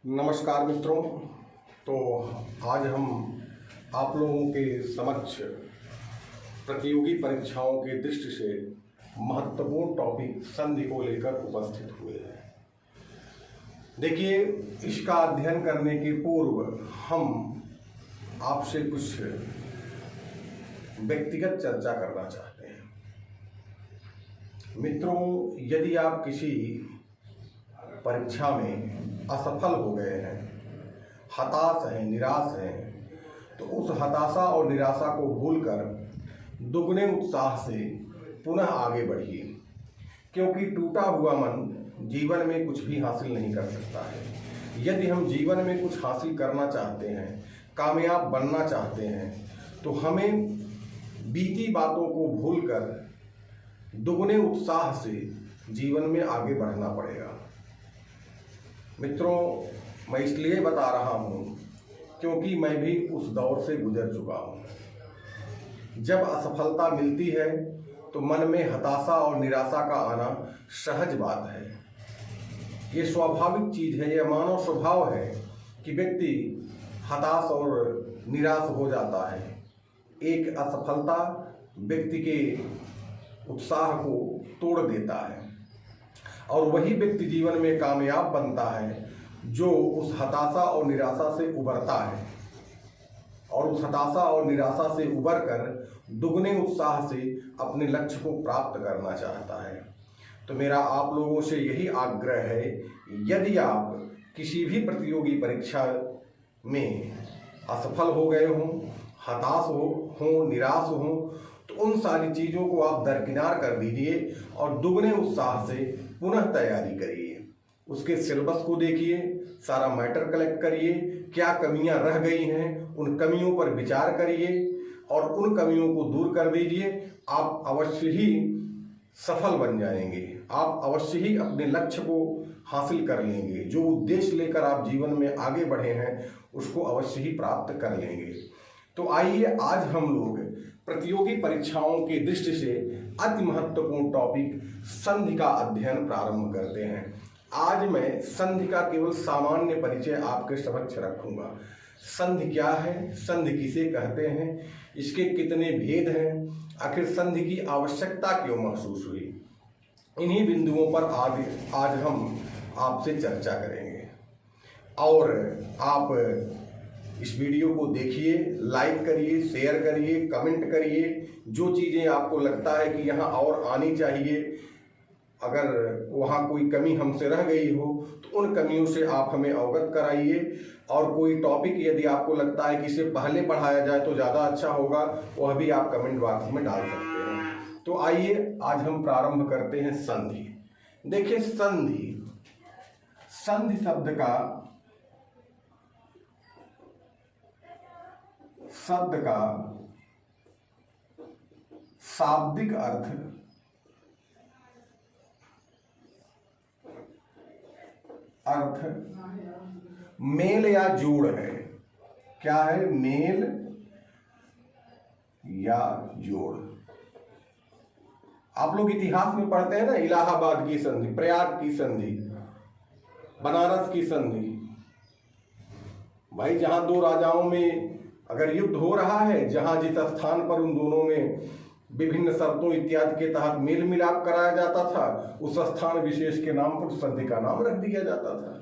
नमस्कार मित्रों। तो आज हम आप लोगों के समक्ष प्रतियोगी परीक्षाओं के दृष्टि से महत्वपूर्ण टॉपिक संधि को लेकर उपस्थित हुए हैं। देखिए, इसका अध्ययन करने के पूर्व हम आपसे कुछ व्यक्तिगत चर्चा करना चाहते हैं। मित्रों, यदि आप किसी परीक्षा में असफल हो गए हैं, हताश हैं, निराश हैं, तो उस हताशा और निराशा को भूलकर दुगने उत्साह से पुनः आगे बढ़िए, क्योंकि टूटा हुआ मन जीवन में कुछ भी हासिल नहीं कर सकता है। यदि हम जीवन में कुछ हासिल करना चाहते हैं, कामयाब बनना चाहते हैं, तो हमें बीती बातों को भूलकर दुगने उत्साह से जीवन में आगे बढ़ना पड़ेगा। मित्रों, मैं इसलिए बता रहा हूँ क्योंकि मैं भी उस दौर से गुजर चुका हूँ। जब असफलता मिलती है तो मन में हताशा और निराशा का आना सहज बात है। ये स्वाभाविक चीज़ है, ये मानव स्वभाव है कि व्यक्ति हताश और निराश हो जाता है। एक असफलता व्यक्ति के उत्साह को तोड़ देता है और वही व्यक्ति जीवन में कामयाब बनता है जो उस हताशा और निराशा से उबरता है और उस हताशा और निराशा से उबरकर दुगने उत्साह से अपने लक्ष्य को प्राप्त करना चाहता है। तो मेरा आप लोगों से यही आग्रह है, यदि आप किसी भी प्रतियोगी परीक्षा में असफल हो गए हों, हताश हो, निराश हो, तो उन सारी चीज़ों को आप दरकिनार कर दीजिए और दुगने उत्साह से पुनः तैयारी करिए। उसके सिलेबस को देखिए, सारा मैटर कलेक्ट करिए, क्या कमियां रह गई हैं उन कमियों पर विचार करिए और उन कमियों को दूर कर दीजिए। आप अवश्य ही सफल बन जाएंगे, आप अवश्य ही अपने लक्ष्य को हासिल कर लेंगे। जो उद्देश्य लेकर आप जीवन में आगे बढ़े हैं उसको अवश्य ही प्राप्त कर लेंगे। तो आइए आज हम लोग प्रतियोगी परीक्षाओं की दृष्टि से अति महत्वपूर्ण टॉपिक संधि का अध्ययन प्रारंभ करते हैं। आज मैं संधि का केवल सामान्य परिचय आपके समक्ष रखूंगा। संधि क्या है, संधि किसे कहते हैं, इसके कितने भेद हैं, आखिर संधि की आवश्यकता क्यों महसूस हुई, इन्हीं बिंदुओं पर आज हम आपसे चर्चा करेंगे। और आप इस वीडियो को देखिए, लाइक करिए, शेयर करिए, कमेंट करिए। जो चीज़ें आपको लगता है कि यहाँ और आनी चाहिए, अगर वहाँ कोई कमी हमसे रह गई हो तो उन कमियों से आप हमें अवगत कराइए। और कोई टॉपिक यदि आपको लगता है कि इसे पहले पढ़ाया जाए तो ज़्यादा अच्छा होगा, वह भी आप कमेंट बॉक्स में डाल सकते हैं। तो आइए आज हम प्रारंभ करते हैं संधि। देखिए, संधि शब्द का शाब्दिक अर्थ मेल या जोड़ है। क्या है? मेल या जोड़। आप लोग इतिहास में पढ़ते हैं ना, इलाहाबाद की संधि, प्रयाग की संधि, बनारस की संधि। भाई, जहां दो राजाओं में अगर युद्ध हो रहा है, जहां जिस स्थान पर उन दोनों में विभिन्न शर्तों इत्यादि के तहत मेल मिलाप कराया जाता था, उस स्थान विशेष के नाम पर संधि का नाम रख दिया जाता था।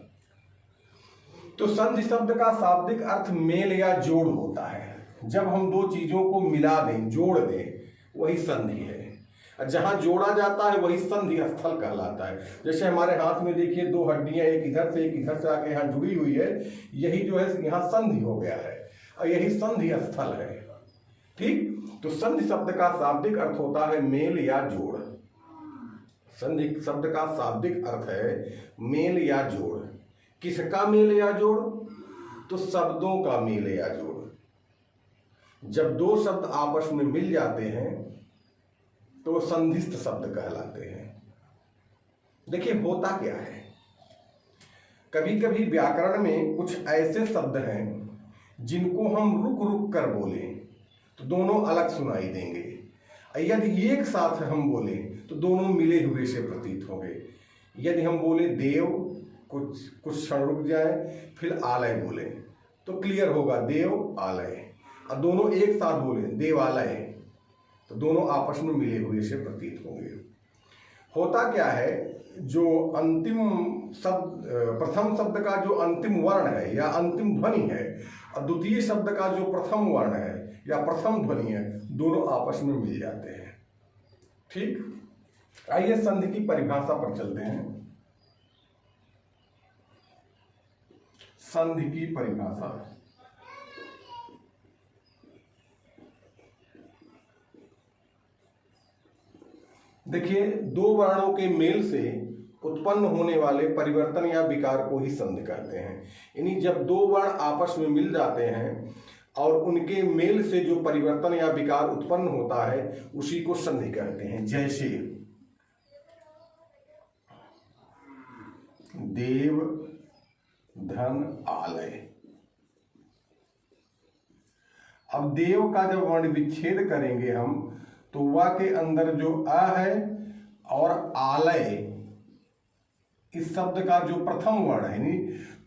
तो संधि शब्द का शाब्दिक अर्थ मेल या जोड़ होता है। जब हम दो चीजों को मिला दें, जोड़ दें, वही संधि है। जहां जोड़ा जाता है वही संधि स्थल कहलाता है। जैसे हमारे हाथ में देखिए, दो हड्डियां एक इधर से आके यहाँ जुड़ी हुई है, यही जो है यहाँ संधि हो गया है और यही संधि स्थल है। ठीक, तो संधि शब्द का शाब्दिक अर्थ होता है मेल या जोड़। संधि शब्द का शाब्दिक अर्थ है मेल या जोड़। किसका मेल या जोड़? तो शब्दों का मेल या जोड़। जब दो शब्द आपस में मिल जाते हैं तो संधिस्थ शब्द कहलाते हैं। देखिए, होता क्या है, कभी कभी व्याकरण में कुछ ऐसे शब्द हैं जिनको हम रुक रुक कर बोलें तो दोनों अलग सुनाई देंगे, यदि एक साथ हम बोले तो दोनों मिले हुए से प्रतीत होंगे। यदि हम बोले देव कुछ क्षण रुक जाए, फिर आलय बोले तो क्लियर होगा, देव आलय। और दोनों एक साथ बोले देवालय, तो दोनों आपस में मिले हुए से प्रतीत होंगे। होता क्या है, जो अंतिम शब्द, प्रथम शब्द का जो अंतिम वर्ण है या अंतिम ध्वनि है, और द्वितीय शब्द का जो प्रथम वर्ण है या प्रथम ध्वनि है, दोनों आपस में मिल जाते हैं। ठीक, आइए संधि की परिभाषा पर चलते हैं। संधि की परिभाषा, देखिए, दो वर्णों के मेल से उत्पन्न होने वाले परिवर्तन या विकार को ही संधि कहते हैं। यानी जब दो वर्ण आपस में मिल जाते हैं और उनके मेल से जो परिवर्तन या विकार उत्पन्न होता है, उसी को संधि कहते हैं। जैसे देव धन आलय। अब देव का जब वर्ण विच्छेद करेंगे हम, तो वा के अंदर जो अ है और आलय इस शब्द का जो प्रथम वर्ण है, यानी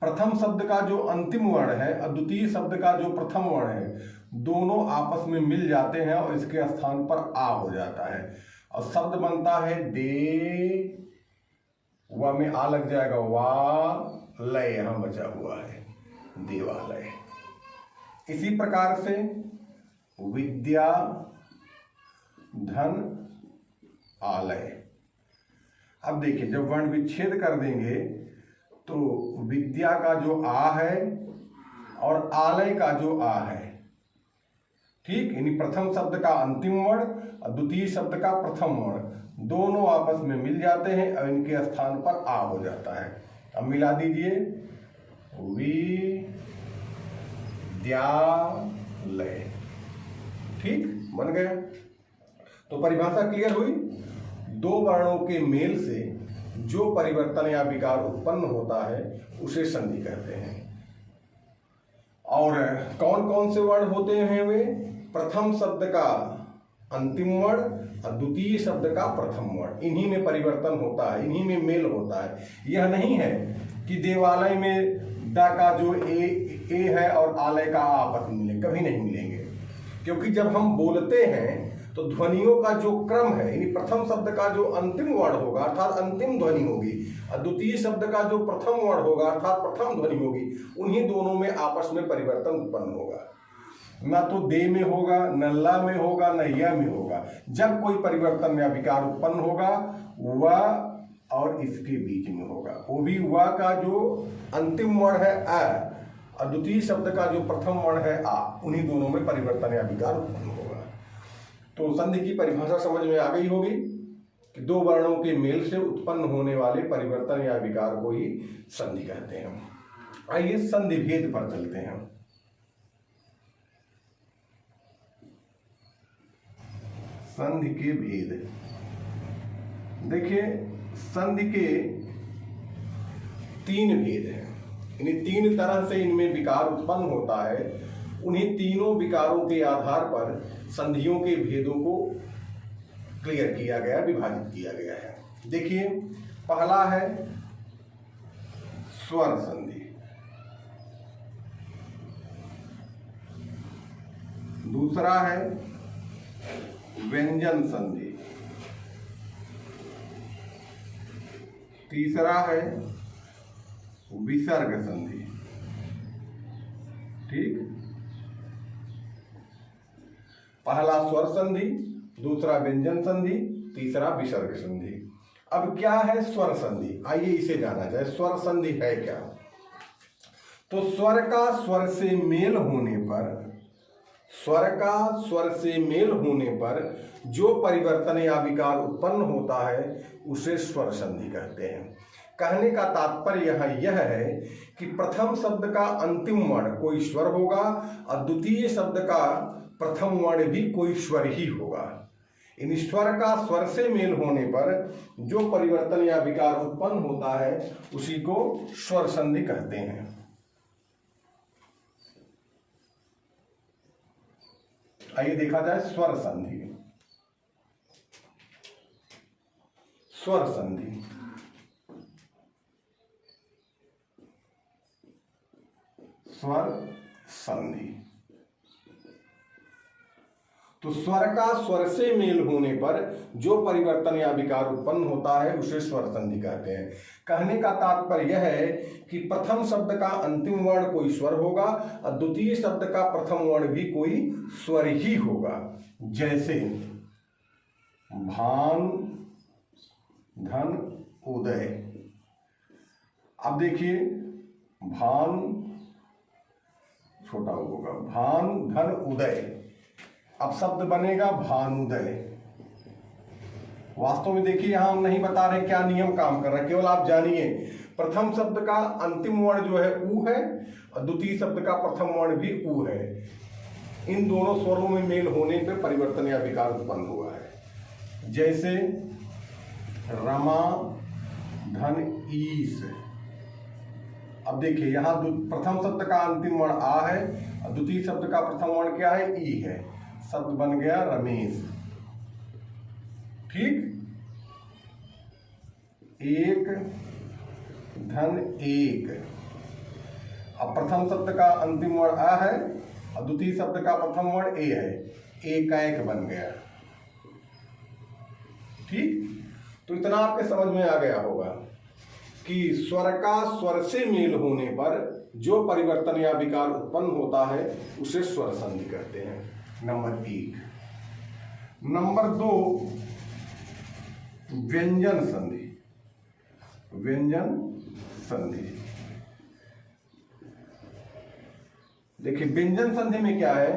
प्रथम शब्द का जो अंतिम वर्ण है और द्वितीय शब्द का जो प्रथम वर्ण है, दोनों आपस में मिल जाते हैं और इसके स्थान पर आ हो जाता है और शब्द बनता है दे, वा में आ लग जाएगा, वा लय यहां बचा हुआ है, देवालय। इसी प्रकार से विद्या धन आलय। अब देखिए, जब वर्ण विच्छेद कर देंगे तो विद्या का जो आ है और आलय का जो आ है, ठीक, यानी प्रथम शब्द का अंतिम वर्ण और द्वितीय शब्द का प्रथम वर्ण, दोनों आपस में मिल जाते हैं और इनके स्थान पर आ हो जाता है। अब मिला दीजिए, विद्यालय। ठीक, बन गया। तो परिभाषा क्लियर हुई। दो वर्णों के मेल से जो परिवर्तन या विकार उत्पन्न होता है उसे संधि कहते हैं। और कौन कौन से वर्ण होते हैं वे? प्रथम शब्द का अंतिम वर्ण और द्वितीय शब्द का प्रथम वर्ण, इन्हीं में परिवर्तन होता है, इन्हीं में मेल होता है। यह नहीं है कि देवालय में दा का जो ए है और आलय का आ आपस में मिले, कभी नहीं मिलेंगे। क्योंकि जब हम बोलते हैं तो ध्वनियों का जो क्रम है, यानी प्रथम शब्द का जो अंतिम वर्ण होगा अर्थात अंतिम ध्वनि होगी और द्वितीय शब्द का जो प्रथम वर्ण होगा अर्थात प्रथम ध्वनि होगी, उन्हीं दोनों में आपस में परिवर्तन उत्पन्न होगा। न तो दे में होगा, न ला में होगा, न या में होगा। जब कोई परिवर्तन या विकार उत्पन्न होगा वह और इसके बीच में होगा, वो भी वह का जो अंतिम वर्ण है अ और द्वितीय शब्द का जो प्रथम वर्ण है आ, उन्हीं दोनों में परिवर्तन या विकार उत्पन्न होगा। तो संधि की परिभाषा समझ में आ गई होगी कि दो वर्णों के मेल से उत्पन्न होने वाले परिवर्तन या विकार को ही संधि कहते हैं। आइए संधि भेद पर चलते हैं। संधि के भेद, देखिए, संधि के तीन भेद हैं, यानी तीन तरह से इनमें विकार उत्पन्न होता है। उन्हीं तीनों विकारों के आधार पर संधियों के भेदों को क्लियर किया गया, विभाजित किया गया है। देखिए, पहला है स्वर संधि, दूसरा है व्यंजन संधि, तीसरा है विसर्ग संधि। ठीक, पहला स्वर संधि, दूसरा व्यंजन संधि, तीसरा विसर्ग संधि। अब क्या है स्वर संधि? आइए इसे जाना जाए। स्वर संधि है क्या? तो स्वर का स्वर से मेल होने पर, स्वर का स्वर से मेल होने पर जो परिवर्तन या विकार उत्पन्न होता है उसे स्वर संधि कहते हैं। कहने का तात्पर्य यहाँ यह है कि प्रथम शब्द का अंतिम वर्ण कोई स्वर होगा और द्वितीय शब्द का प्रथम वर्ण भी कोई स्वर ही होगा। इन स्वर का स्वर से मेल होने पर जो परिवर्तन या विकार उत्पन्न होता है उसी को स्वर संधि कहते हैं। आइए देखा जाए स्वर संधि। स्वर संधि, स्वर संधि। तो स्वर का स्वर से मेल होने पर जो परिवर्तन या विकार उत्पन्न होता है उसे स्वर संधि कहते हैं। कहने का तात्पर्य यह है कि प्रथम शब्द का अंतिम वर्ण कोई स्वर होगा और द्वितीय शब्द का प्रथम वर्ण भी कोई स्वर ही होगा। जैसे भान धन उदय। अब देखिए भान छोटा होगा, भान धन उदय। अब शब्द बनेगा भानुदय। वास्तव में देखिए यहां हम नहीं बता रहे क्या नियम काम कर रहा है, केवल आप जानिए प्रथम शब्द का अंतिम वर्ण जो है ऊ है और द्वितीय शब्द का प्रथम वर्ण भी ऊ है। इन दोनों स्वरों में मेल होने पर परिवर्तन या विकार उत्पन्न हुआ है। जैसे रमा धन ईस। अब देखिए यहां प्रथम शब्द का अंतिम वर्ण आ है और द्वितीय शब्द का प्रथम वर्ण क्या है, ई है। शब्द बन गया रमेश। ठीक, एक धन एक। अब प्रथम शब्द का अंतिम वर्ण आ है और द्वितीय शब्द का प्रथम वर्ण ए है, एक बन गया। ठीक, तो इतना आपके समझ में आ गया होगा कि स्वर का स्वर से मेल होने पर जो परिवर्तन या विकार उत्पन्न होता है उसे स्वर संधि कहते हैं। नंबर 1। नंबर 2 व्यंजन संधि। व्यंजन संधि देखिए व्यंजन संधि में क्या है,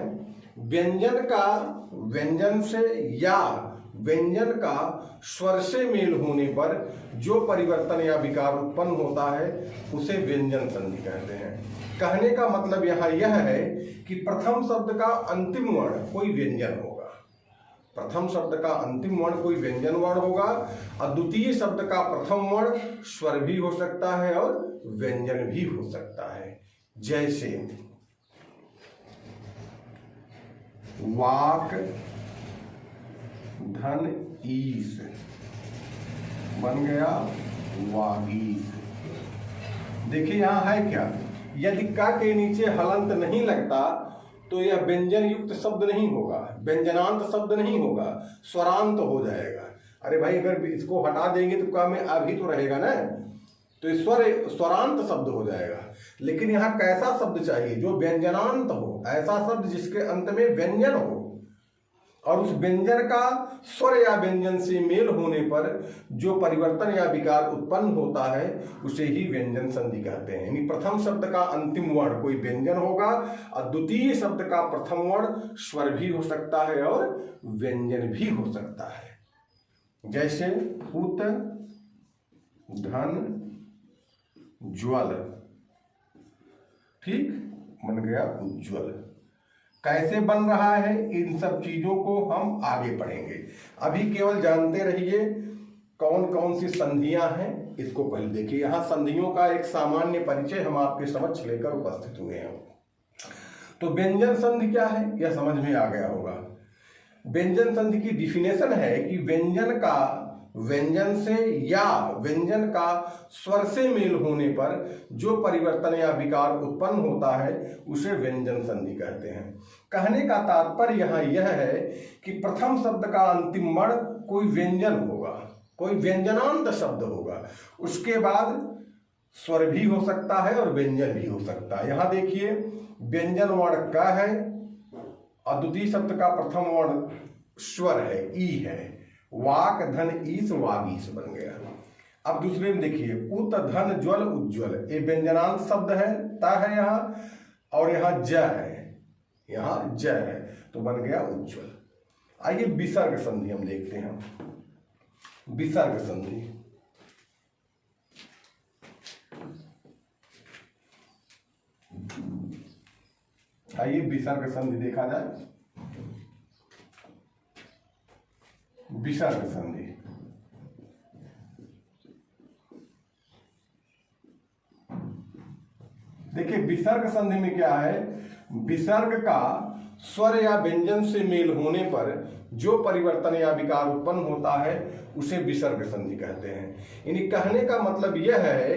व्यंजन का व्यंजन से या व्यंजन का स्वर से मेल होने पर जो परिवर्तन या विकार उत्पन्न होता है उसे व्यंजन संधि कहते हैं। कहने का मतलब यहाँ यह है कि प्रथम शब्द का अंतिम वर्ण कोई व्यंजन होगा, प्रथम शब्द का अंतिम वर्ण कोई व्यंजन वर्ण होगा और द्वितीय शब्द का प्रथम वर्ण स्वर भी हो सकता है और व्यंजन भी हो सकता है। जैसे वाक धन ईस बन गया वागीस। देखिए यहां है क्या, यदि का के नीचे हलंत नहीं लगता तो यह व्यंजन युक्त शब्द नहीं होगा, व्यंजनांत शब्द नहीं होगा, स्वरांत हो जाएगा। अरे भाई अगर इसको हटा देंगे तो का में अभी तो रहेगा ना, तो स्वरांत शब्द हो जाएगा। लेकिन यहाँ कैसा शब्द चाहिए जो व्यंजनांत हो, ऐसा शब्द जिसके अंत में व्यंजन हो और उस व्यंजन का स्वर या व्यंजन से मेल होने पर जो परिवर्तन या विकार उत्पन्न होता है उसे ही व्यंजन संधि कहते हैं। यानी प्रथम शब्द का अंतिम वर्ण कोई व्यंजन होगा और द्वितीय शब्द का प्रथम वर्ण स्वर भी हो सकता है और व्यंजन भी हो सकता है। जैसे उत धन ज्वल। ठीक, बन गया उज्ज्वल। कैसे बन रहा है इन सब चीजों को हम आगे पढ़ेंगे, अभी केवल जानते रहिए कौन कौन सी संधियां हैं इसको पहले देखिए। यहां संधियों का एक सामान्य परिचय हम आपके समक्ष लेकर उपस्थित हुए हैं। तो व्यंजन संधि क्या है यह समझ में आ गया होगा। व्यंजन संधि की डिफिनेशन है कि व्यंजन का व्यंजन से या व्यंजन का स्वर से मेल होने पर जो परिवर्तन या विकार उत्पन्न होता है उसे व्यंजन संधि कहते हैं। कहने का तात्पर्य यहाँ यह है कि प्रथम शब्द का अंतिम वर्ण कोई व्यंजन होगा, कोई व्यंजनांत शब्द होगा, उसके बाद स्वर भी हो सकता है और व्यंजन भी हो सकता है। यहाँ देखिए व्यंजन वर्ण क है और द्वितीय शब्द का प्रथम वर्ण स्वर है, ई है। वाक धन ईस वागीस बन गया। अब दूसरे में देखिए उत धन ज्वल उज्ज्वल, ये व्यंजनांत शब्द है, ता है यहाँ और यहाँ ज है, यहाँ ज है तो बन गया उज्ज्वल। आइए विसर्ग संधि हम देखते हैं। विसर्ग संधि आइए विसर्ग संधि देखा जाए। विसर्ग संधि देखिए विसर्ग संधि में क्या है, विसर्ग का स्वर या व्यंजन से मेल होने पर जो परिवर्तन या विकार उत्पन्न होता है उसे विसर्ग संधि कहते हैं। यानी कहने का मतलब यह है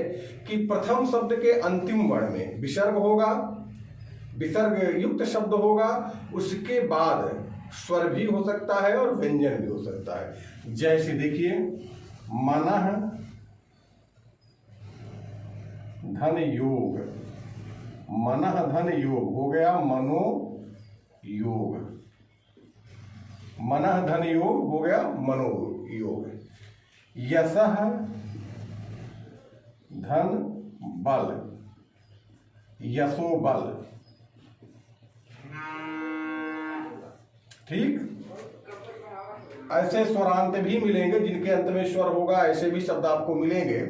कि प्रथम शब्द के अंतिम वर्ण में विसर्ग होगा विसर्ग युक्त शब्द होगा उसके बाद स्वर भी हो सकता है और व्यंजन भी हो सकता है। जैसे देखिए, मनः धन योग, मनः धन योग हो गया मनो योग, मनः धन योग हो गया मनो योग। यशः धन बल, यशो बल। ठीक, ऐसे स्वरांत भी मिलेंगे जिनके अंत में स्वर होगा, ऐसे भी शब्द आपको मिलेंगे।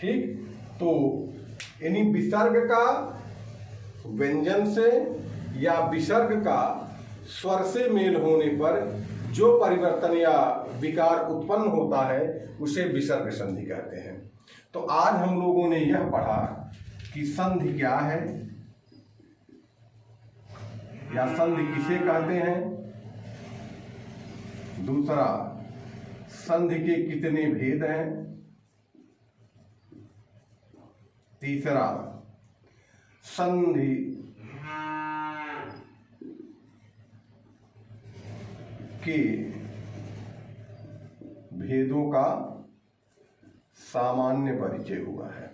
ठीक, तो यानी विसर्ग का व्यंजन से या विसर्ग का स्वर से मेल होने पर जो परिवर्तन या विकार उत्पन्न होता है उसे विसर्ग संधि कहते हैं। तो आज हम लोगों ने यह पढ़ा कि संधि क्या है या संधि किसे कहते हैं, दूसरा संधि के कितने भेद हैं, तीसरा संधि के भेदों का सामान्य परिचय हुआ है।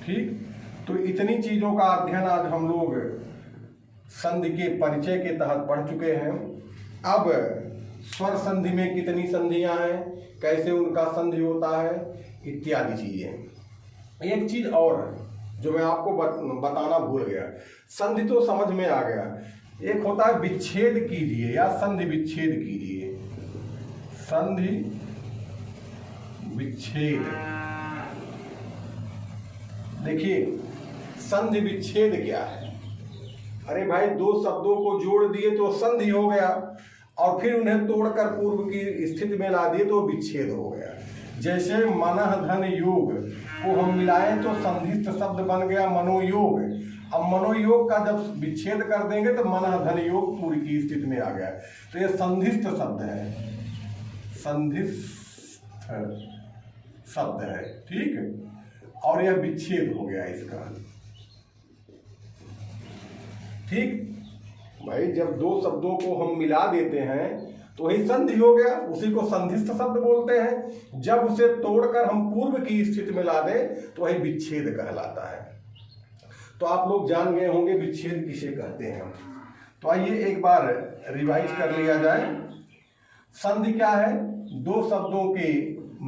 ठीक, तो इतनी चीजों का अध्ययन आज हम लोग संधि के परिचय के तहत पढ़ चुके हैं। अब स्वर संधि में कितनी संधियां हैं, कैसे उनका संधि होता है, इत्यादि चीजें। एक चीज और जो मैं आपको बताना भूल गया, संधि तो समझ में आ गया, एक होता है विच्छेद कीजिए या संधि विच्छेद कीजिए। संधि विच्छेद, देखिए संधि विच्छेद क्या है। अरे भाई, दो शब्दों को जोड़ दिए तो संधि हो गया और फिर उन्हें तोड़कर पूर्व की स्थिति में ला दिए तो विच्छेद हो गया। जैसे मनः धन योग को हम मिलाएं तो संधिस्थ शब्द बन गया मनोयोग। अब मनोयोग का जब विच्छेद कर देंगे तो मनः धन योग पूर्व की स्थिति में आ गया। तो यह संधिस्थ शब्द है, संधिस्थ शब्द है। ठीक है, और यह विच्छेद हो गया इसका। ठीक भाई, जब दो शब्दों को हम मिला देते हैं तो वही संधि हो गया, उसी को संधिस्थ शब्द बोलते हैं। जब उसे तोड़कर हम पूर्व की स्थिति में ला दें तो वही विच्छेद कहलाता है। तो आप लोग जान गए होंगे विच्छेद किसे कहते हैं। तो आइए एक बार रिवाइज कर लिया जाए। संधि क्या है, दो शब्दों के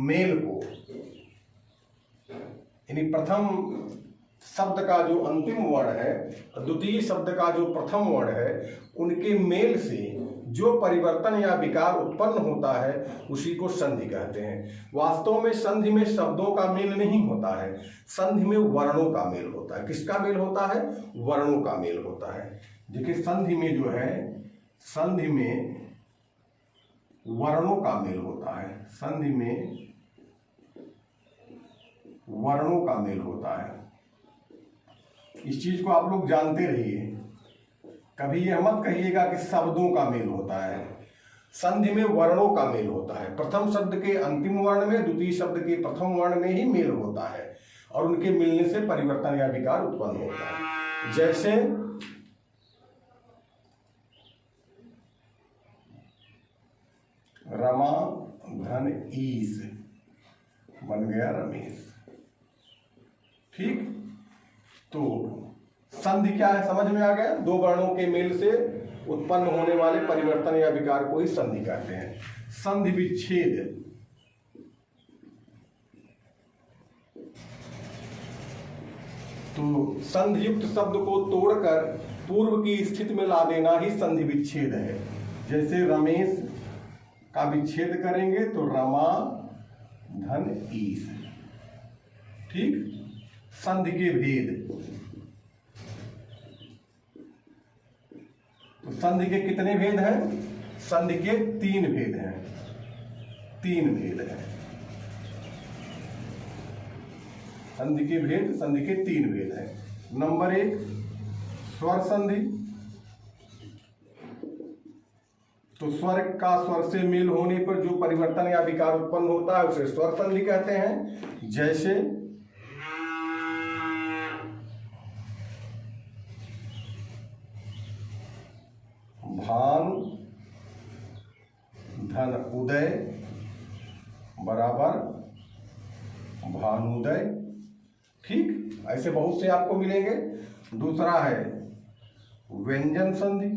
मेल को, यानी प्रथम शब्द का जो अंतिम वर्ण है, द्वितीय शब्द का जो प्रथम वर्ण है, उनके मेल से जो परिवर्तन या विकार उत्पन्न होता है उसी को संधि कहते हैं। वास्तव में संधि में शब्दों का मेल नहीं होता है, संधि में वर्णों का मेल होता है। किसका मेल होता है, वर्णों का मेल होता है। देखिए संधि में जो है, संधि में वर्णों का मेल होता है, संधि में वर्णों का मेल होता है। इस चीज को आप लोग जानते रहिए, कभी यह मत कहिएगा कि शब्दों का मेल होता है। संधि में वर्णों का मेल होता है। प्रथम शब्द के अंतिम वर्ण में द्वितीय शब्द के प्रथम वर्ण में ही मेल होता है और उनके मिलने से परिवर्तन या विकार उत्पन्न होता है। जैसे रमा धन ईस बन गया रमेश। ठीक, तो संधि क्या है समझ में आ गया, दो वर्णों के मेल से उत्पन्न होने वाले परिवर्तन या विकार को ही संधि कहते हैं। संधि विच्छेद, तो संधि युक्त शब्द को तोड़कर पूर्व की स्थिति में ला देना ही संधि विच्छेद है। जैसे रमेश का विच्छेद करेंगे तो रमा धन ईस। ठीक, संधि के भेद, तो संधि के कितने भेद हैं, संधि के तीन भेद हैं, तीन भेद हैं। संधि के भेद, संधि के तीन भेद हैं। नंबर एक स्वर संधि, तो स्वर का स्वर से मेल होने पर जो परिवर्तन या विकार उत्पन्न होता है उसे स्वर संधि कहते हैं। जैसे भानु धन उदय बराबर भानुदय। ठीक, ऐसे बहुत से आपको मिलेंगे। दूसरा है व्यंजन संधि।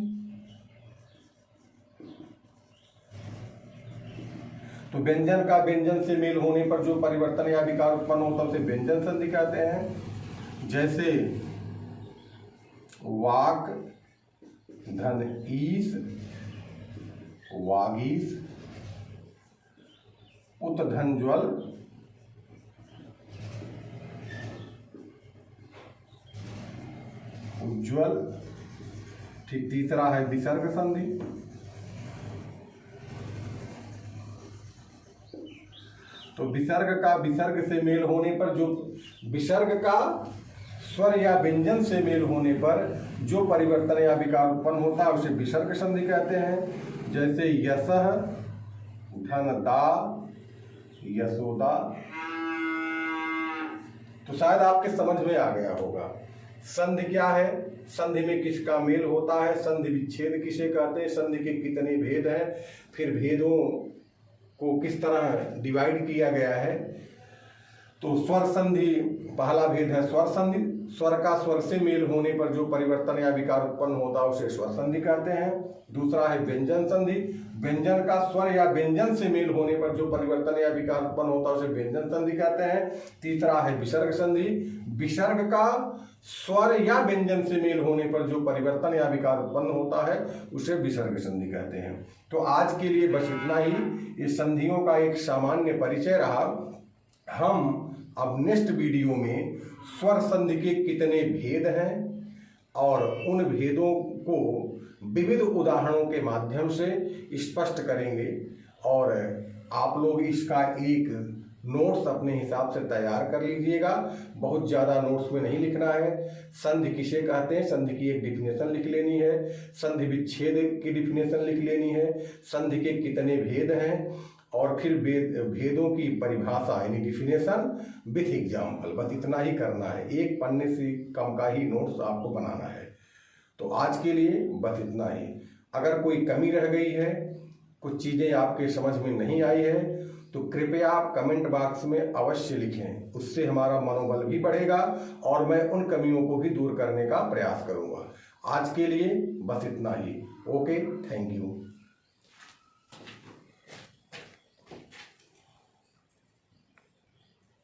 तो व्यंजन का व्यंजन से मेल होने पर जो परिवर्तन या विकार उत्पन्न होता है उसे व्यंजन संधि कहते हैं। जैसे वाक धन ईस वागीस, उत धन ज्वल उज्ज्वल। ठीक, तीसरा है विसर्ग संधि। तो विसर्ग का विसर्ग से मेल होने पर जो विसर्ग का स्वर या व्यंजन से मेल होने पर जो परिवर्तन या विकार उत्पन्न होता है उसे विसर्ग संधि कहते हैं। जैसे यशः धन दा यशोदा। तो शायद आपके समझ में आ गया होगा संधि क्या है, संधि में किसका मेल होता है, संधि विच्छेद किसे कहते हैं, संधि के कितने भेद हैं, फिर भेदों को किस तरह डिवाइड किया गया है। तो स्वर संधि पहला भेद है स्वर संधि। स्वर का स्वर से मेल होने पर जो परिवर्तन या विकार उत्पन्न होता है उसे स्वर संधि कहते हैं। दूसरा है व्यंजन संधि। व्यंजन का स्वर या व्यंजन से मेल होने पर जो परिवर्तन या विकार उत्पन्न होता है उसे व्यंजन संधि कहते हैं। तीसरा है विसर्ग संधि। विसर्ग का स्वर या व्यंजन से मेल होने पर जो परिवर्तन या विकार उत्पन्न होता है उसे विसर्ग संधि कहते हैं। तो आज के लिए बस इतना ही। ये संधियों का एक सामान्य परिचय रहा। हम अब नेक्स्ट वीडियो में स्वर संधि के कितने भेद हैं और उन भेदों को विविध उदाहरणों के माध्यम से स्पष्ट करेंगे। और आप लोग इसका एक नोट्स अपने हिसाब से तैयार कर लीजिएगा। बहुत ज़्यादा नोट्स में नहीं लिखना है। संधि किसे कहते हैं, संधि की एक डिफिनेशन लिख लेनी है। संधि विच्छेद की डिफिनेशन लिख लेनी है। संधि के कितने भेद हैं और फिर भेदों की परिभाषा यानी डिफिनेशन विथ एग्जाम्पल। बस इतना ही करना है। एक पन्ने से कम का ही नोट्स आपको बनाना है। तो आज के लिए बस इतना ही। अगर कोई कमी रह गई है, कुछ चीज़ें आपके समझ में नहीं आई है, तो कृपया आप कमेंट बॉक्स में अवश्य लिखें। उससे हमारा मनोबल भी बढ़ेगा और मैं उन कमियों को भी दूर करने का प्रयास करूंगा। आज के लिए बस इतना ही। Okay, thank you.